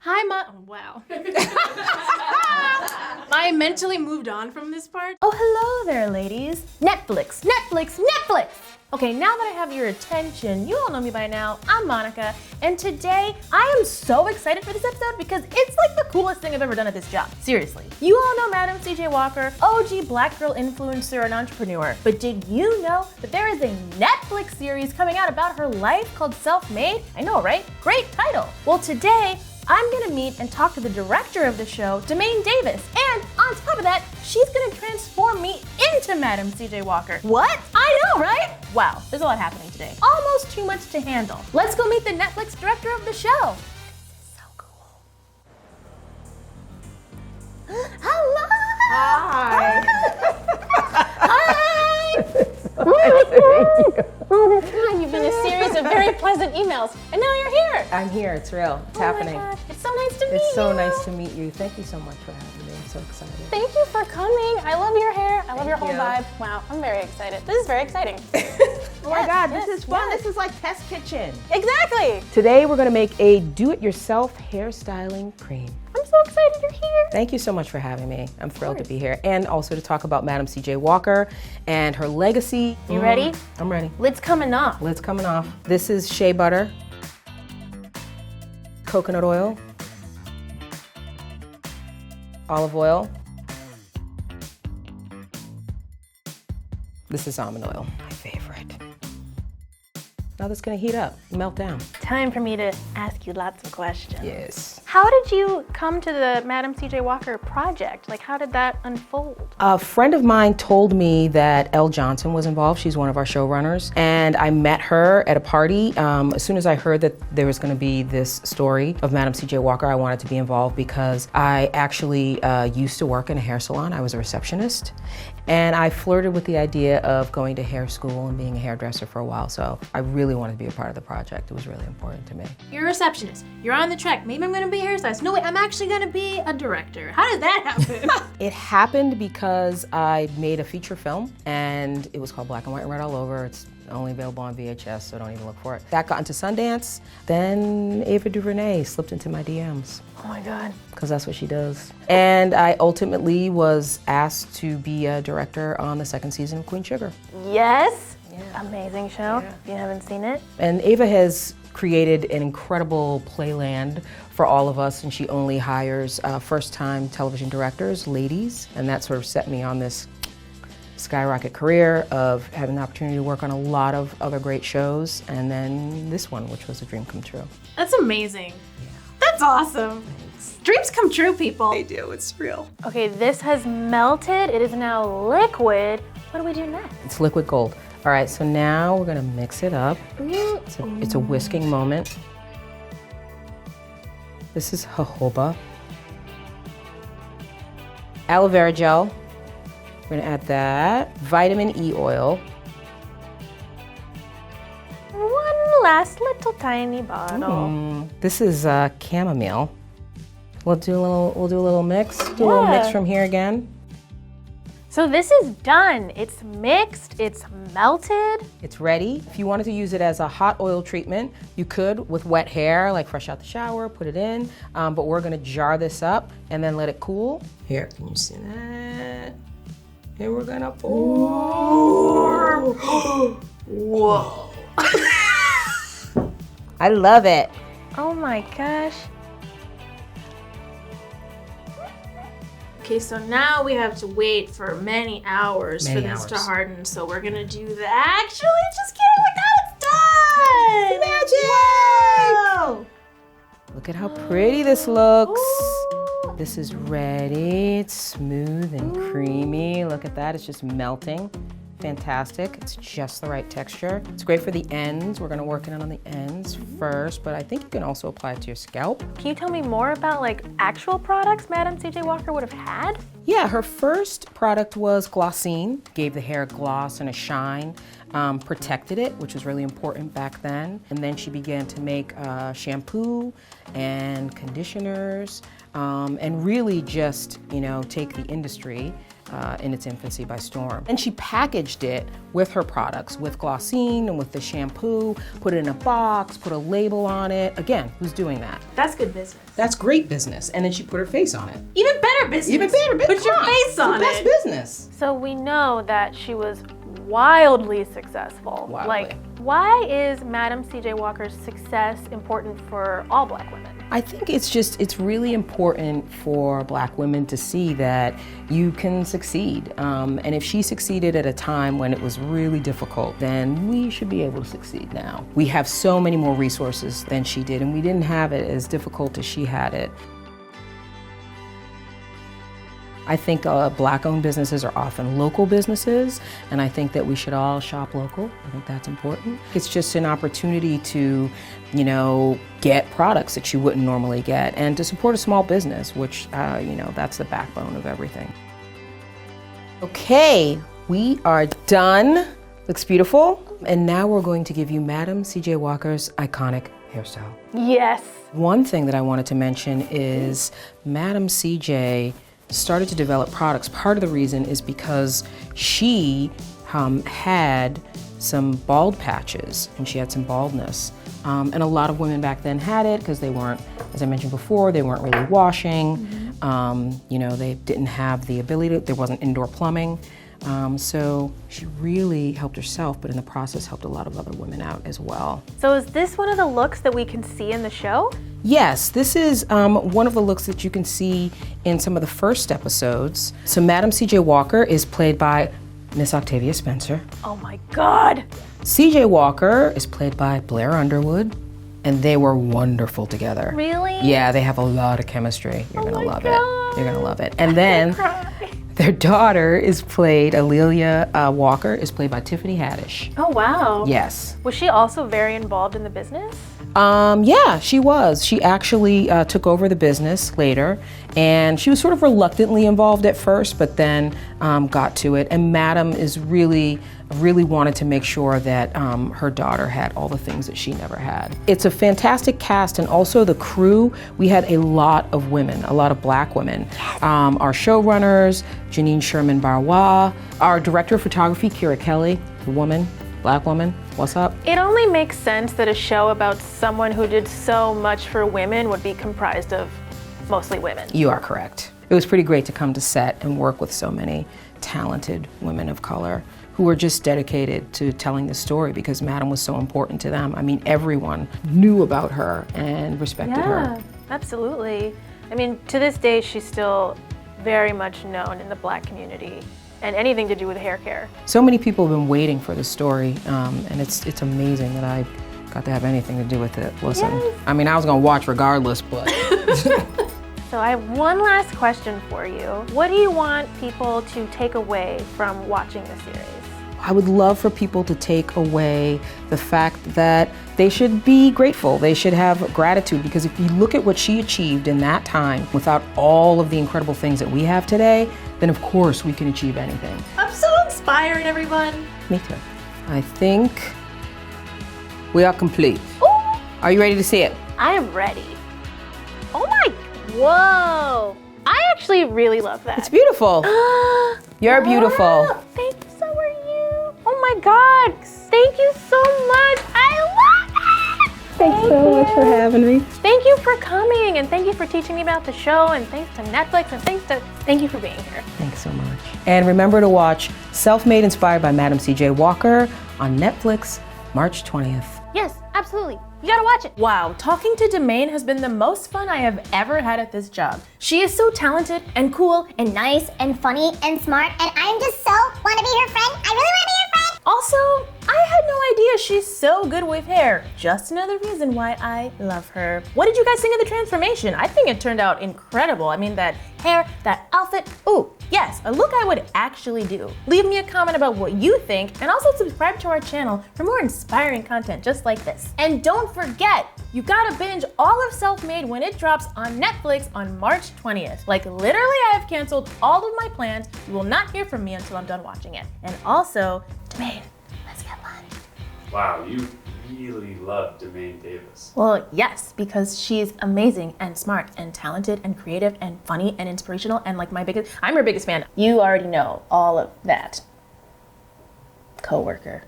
Wow. I mentally moved on from this part. Oh, hello there, ladies. Netflix, Netflix, Netflix! Okay, now that I have your attention, you all know me by now. I'm Monica, and today I am so excited for this episode because it's like the coolest thing I've ever done at this job. Seriously. You all know Madam C.J. Walker, OG black girl influencer and entrepreneur. But did you know that there is a Netflix series coming out about her life called Self-Made? I know, right? Great title. Well, today, I'm gonna meet and talk to the director of the show, DeMane Davis. And on top of that, she's gonna transform me into Madam C.J. Walker. What? I know, right? Wow, there's a lot happening today. Almost too much to handle. Let's go meet the Netflix director of the show. This is so cool. Hello! Hi! Hi! Oh, this time you've been a series of very pleasant emails, and now you're here. I'm here, it's real. It's Oh happening. my gosh, it's so nice to meet you. It's so nice to meet you. Thank you so much for having me. I'm so excited. Thank you for coming. I love your hair. I love your whole you. vibe. Wow, I'm very excited. This is very exciting. Oh my God, yes, this is fun. yes. This is like test kitchen. Exactly. Today we're gonna make a do-it-yourself hairstyling cream. I'm so excited you're here. Thank you so much for having me. I'm thrilled to be here. And also to talk about Madam C.J. Walker and her legacy. You ready? I'm ready. Lid's coming off. Lid's coming off. This is shea butter, coconut oil, olive oil. This is almond oil, my favorite. Now that's gonna heat up, melt down. Time for me to ask you lots of questions. Yes. How did you come to the Madam C.J. Walker project? Like, how did that unfold? A friend of mine told me that Elle Johnson was involved. She's one of our showrunners. And I met her at a party. As soon as I heard that there was gonna be this story of Madam C.J. Walker, I wanted to be involved because I actually used to work in a hair salon. I was a receptionist. And I flirted with the idea of going to hair school and being a hairdresser for a while. So I really wanted to be a part of the project. It was really important to me. You're a receptionist. You're on the track. Maybe I'm gonna be a hairstylist. No, wait, I'm actually gonna be a director. How did that happen? It happened because I made a feature film and it was called Black and White and Red All Over. It's only available on VHS, so don't even look for it. That got into Sundance. Then Ava DuVernay slipped into my DMs. Oh my God. Because that's what she does. And I ultimately was asked to be a director on the second season of Queen Sugar. Yes. Yeah. Amazing show. Yeah. If you haven't seen it. And Ava has created an incredible playland for all of us, and she only hires first-time television directors, ladies, and that sort of set me on this skyrocket career of having the opportunity to work on a lot of other great shows, and then this one, which was a dream come true. That's amazing. That's awesome. Dreams come true, people. They do, it's real. Okay, this has melted. It is now liquid. What do we do next? It's liquid gold. All right, so now we're gonna mix it up. It's a whisking moment. This is jojoba. Aloe vera gel. We're gonna add that. Vitamin E oil. One last little tiny bottle. This is chamomile. We'll do a little mix. Do a little mix Yeah. from here again. So this is done. It's mixed, it's melted. It's ready. If you wanted to use it as a hot oil treatment, you could with wet hair, like fresh out the shower, put it in. But we're gonna jar this up and then let it cool. Here, can you see that? And we're gonna pour. Whoa. I love it. Oh my gosh. Okay, so now we have to wait for many hours Many for this to hours. harden. So we're gonna do that. Actually, just kidding. We got it done. Magic! Wow. Look at how pretty this looks. Ooh. This is ready. It's smooth and creamy. Look at that, it's just melting. Fantastic. It's just the right texture. It's great for the ends. We're gonna work it in on the ends first, but I think you can also apply it to your scalp. Can you tell me more about like actual products Madam C.J. Walker would have had? Yeah, her first product was Glossine. Gave the hair a gloss and a shine, protected it, which was really important back then. And then she began to make shampoo and conditioners, and really just, take the industry in its infancy by storm. And she packaged it with her products, with Glossine and with the shampoo, put it in a box, put a label on it. Again, who's doing that? That's good business. That's great business. And then she put her face on it. Even better business. Even better business. Put your face on That's it. business. So we know that she was wildly successful. Wildly. Like, why is Madam C.J. Walker's success important for all Black women? I think it's really important for Black women to see that you can succeed. And if she succeeded at a time when it was really difficult, then we should be able to succeed now. We have so many more resources than she did, and we didn't have it as difficult as she had it. I think Black-owned businesses are often local businesses, and I think that we should all shop local. I think that's important. It's just an opportunity to, get products that you wouldn't normally get, and to support a small business, which, that's the backbone of everything. Okay, we are done. Looks beautiful. And now we're going to give you Madam C.J. Walker's iconic hairstyle. Yes. One thing that I wanted to mention is Madam C.J. started to develop products. Part of the reason is because she had some bald patches and she had some baldness. And a lot of women back then had it because they weren't, as I mentioned before, they weren't really washing. They didn't have the ability there wasn't indoor plumbing. So she really helped herself, but in the process helped a lot of other women out as well. So is this one of the looks that we can see in the show? Yes, this is one of the looks that you can see in some of the first episodes. So Madam C.J. Walker is played by Miss Octavia Spencer. Oh my God. C.J. Walker is played by Blair Underwood, and they were wonderful together. Really? Yeah, they have a lot of chemistry. You're gonna love God. it. You're gonna love it. And then their daughter is played, Alelia Walker, is played by Tiffany Haddish. Oh wow. Yes. Was she also very involved in the business? Yeah, she was. She actually took over the business later, and she was sort of reluctantly involved at first, but then got to it. And Madam is really wanted to make sure that her daughter had all the things that she never had. It's a fantastic cast, and also the crew. We had a lot of women, a lot of Black women. Our showrunners, Janine Sherman Barwa, our director of photography, Kira Kelly, a woman. Black woman, what's up? It only makes sense that a show about someone who did so much for women would be comprised of mostly women. You are correct. It was pretty great to come to set and work with so many talented women of color who were just dedicated to telling the story because Madam was so important to them. I mean, everyone knew about her and respected her. Yeah, absolutely. I mean, to this day, she's still very much known in the Black community and anything to do with hair care. So many people have been waiting for this story, and it's amazing that I got to have anything to do with it. Listen, Yes. I mean, I was gonna watch regardless, but. So I have one last question for you. What do you want people to take away from watching the series? I would love for people to take away the fact that they should be grateful. They should have gratitude, because if you look at what she achieved in that time without all of the incredible things that we have today, then of course we can achieve anything. I'm so inspired, everyone. Me too. I think we are complete. Ooh, Are you ready to see it? I am ready. Oh my, whoa. I actually really love that. It's beautiful. You're beautiful. Wow, thank you, so are you. Oh my God, thank you so much. I love it. Thanks so much for having me. Thank you for coming, and thank you for teaching me about the show, and thanks to Netflix, and thank you for being here. Thanks so much. And remember to watch Self-Made Inspired by Madam C.J. Walker on Netflix, March 20th. Yes, absolutely. You gotta watch it. Wow, talking to DeMane has been the most fun I have ever had at this job. She is so talented and cool and nice and funny and smart, and I'm just so wanna be her friend. I really wanna be her friend. Also, I had no idea she's so good with hair. Just another reason why I love her. What did you guys think of the transformation? I think it turned out incredible. I mean, that hair, that outfit, ooh, yes, a look I would actually do. Leave me a comment about what you think, and also subscribe to our channel for more inspiring content just like this. And don't forget, you gotta binge all of Self-Made when it drops on Netflix on March 20th. Like, literally, I have canceled all of my plans. You will not hear from me until I'm done watching it. And also, DeMane, let's get lunch. Wow, you really love DeMane Davis. Well, yes, because she's amazing and smart and talented and creative and funny and inspirational and like I'm her biggest fan. You already know all of that, coworker.